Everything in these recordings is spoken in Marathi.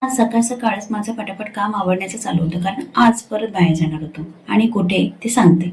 आज सकाळ सकाळच माझं पटापट काम आवडण्याचं चालू होतं, कारण आज परत बाहेर जाणार होतो आणि कुठे ते सांगते.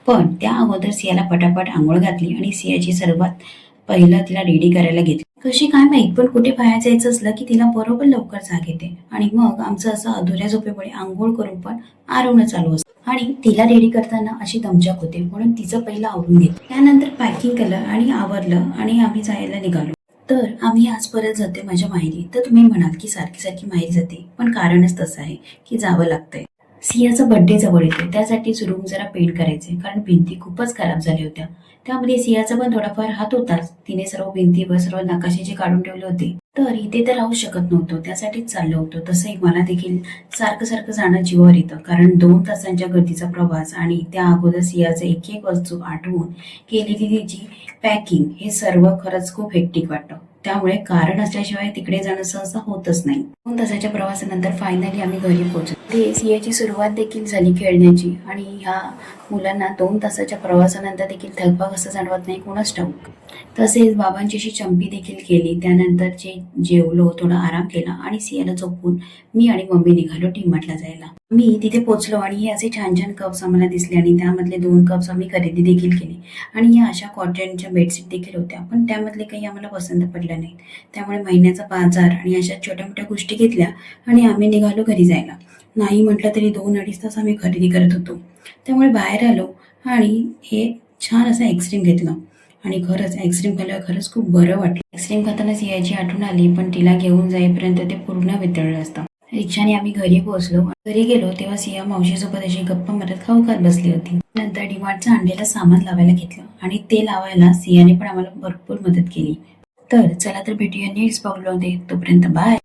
पण त्या अगोदर सियाला पटापट आंघोळ घातली आणि सियाची सर्वात पहिलं तिला रेडी करायला घेतली. कशी काय माहित, पण कुठे बाहेर जायचं असलं की तिला बरोबर लवकर जाग येते आणि मग आमचं असं अधुऱ्या झोपेमुळे आंघोळ करून पण आरवणं चालू असतं आणि तिला रेडी करताना अशी दमछाक होते, म्हणून तिचं पहिलं आवरून घेतलं. त्यानंतर पॅकिंग केलं आणि आवरलं आणि आम्ही जायला निघालो. तर आम्ही आज परत जाते माझ्या माहेरी. तर तुम्ही म्हणाल की सारखी सारखी माहेरी जाते, पण कारणच तसं आहे की जावं लागतंय. सियाचा बर्थडे जवळ येतो, त्यासाठीच रूम जरा पेंट करायचे, कारण भिंती खूपच खराब झाल्या होत्या. त्यामध्ये सियाचा पण थोडाफार हात होताच. तिने सर्व भिंतीवर सर्व नकाशे जे काढून ठेवले होते. तर इथे तर राहू शकत नव्हतो, त्यासाठीच चाललो होतो. तसंही मला देखील सारखं सारखं जाणं जीवावर येतं, कारण 2 तासांच्या गर्दीचा प्रवास आणि त्या अगोदर सियाचं एक एक वस्तू आठवून केलेली तिची पॅकिंग, हे सर्व खरंच खूप हेक्टिक वाटतं. त्यामुळे कारण असल्याशिवाय तिकडे जाणं सहसा होतच नाही. 2 तासाच्या प्रवासानंतर फायनली आम्ही घरी पोहोचलो. ते सियाची सुरुवात देखील झाली खेळण्याची आणि ह्या मुलांना 2 तासाच्या प्रवासानंतर देखील थकवा कसं जाणवत नाही कोणाच ठाऊक. तसेच बाबांची चंपी देखील केली. त्यानंतर जेवलो, थोडा आराम केला आणि सियाला झोपून मी आणि मम्मी निघालो डी-मार्टला जायला. मी तिथे पोहोचलो आणि हे असे छान छान कप्स आम्हाला दिसले आणि त्यामधले 2 कप्स आम्ही खरेदी देखील केली आणि या अशा कॉटनच्या बेडशीट देखील होत्या, पण त्यामधले काही आम्हाला पसंत पडल्या नाहीत. त्यामुळे महिन्याचा बाजार आणि अशा छोट्या मोठ्या गोष्टी घेतल्या आणि आम्ही निघालो घरी जायला. नाही म्हटलं तरी 2-2.5 तास आम्ही खरेदी करत होतो. त्यामुळे बाहेर आलो आणि हे छान असं आईस्क्रीम घेतलं आणि खरंच आईस्क्रीम खाल्ल्यावर खरंच खूप बरं वाटलं. आईस्क्रीम खाताना सियाची आठवण आली, पण तिला घेऊन जाईपर्यंत ते पूर्ण वितळलं असतं. रिक्षाने आम्ही घरी पोहोचलो. घरी गेलो तेव्हा सिया मावशीसोबत अशी गप्पा मारत खाऊ खात बसली होती. नंतर डीमार्टचं आणलेलं सामान लावायला घेतलं आणि ते लावायला सियाने पण आम्हाला भरपूर मदत केली. तर चला तर भेटूया नेक्स्ट ब्लॉगमध्ये. तोपर्यंत बाय.